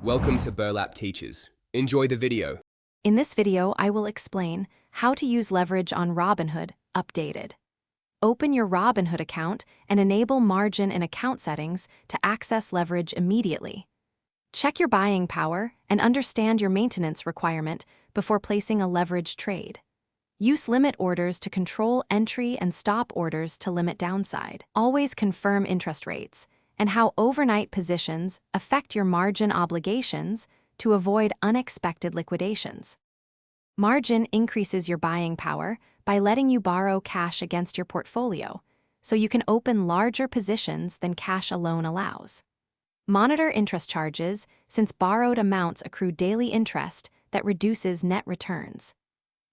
Welcome to Burlap Teachers. Enjoy the video. In this video, I will explain how to use leverage on Robinhood updated. Open your Robinhood account and enable margin in account settings to access leverage immediately. Check your buying power and understand your maintenance requirement before placing a leverage trade. Use limit orders to control entry and stop orders to limit downside. Always confirm interest rates and how overnight positions affect your margin obligations to avoid unexpected liquidations. Margin increases your buying power by letting you borrow cash against your portfolio, so you can open larger positions than cash alone allows. Monitor interest charges, since borrowed amounts accrue daily interest that reduces net returns.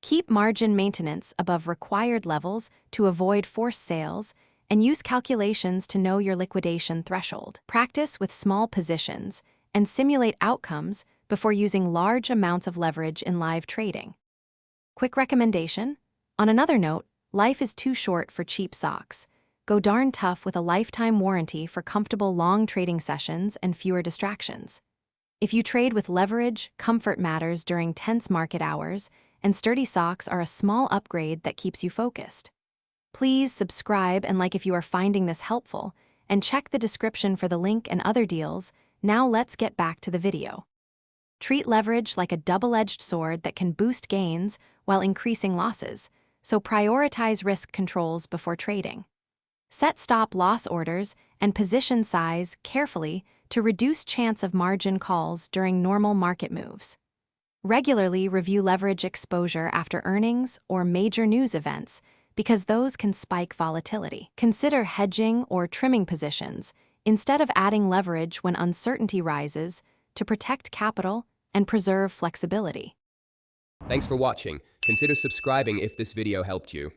Keep margin maintenance above required levels to avoid forced sales, and use calculations to know your liquidation threshold. Practice with small positions and simulate outcomes before using large amounts of leverage in live trading. Quick recommendation: on another note, life is too short for cheap socks. Go darn tough with a lifetime warranty for comfortable long trading sessions and fewer distractions. If you trade with leverage, comfort matters during tense market hours, and sturdy socks are a small upgrade that keeps you focused. Please subscribe and like if you are finding this helpful, and check the description for the link and other deals. Now let's get back to the video. Treat leverage like a double-edged sword that can boost gains while increasing losses, so prioritize risk controls before trading. Set stop-loss orders and position size carefully to reduce chance of margin calls during normal market moves. Regularly review leverage exposure after earnings or major news events, because those can spike volatility. Consider hedging or trimming positions instead of adding leverage when uncertainty rises to protect capital and preserve flexibility. Thanks for watching. Consider subscribing if this video helped you.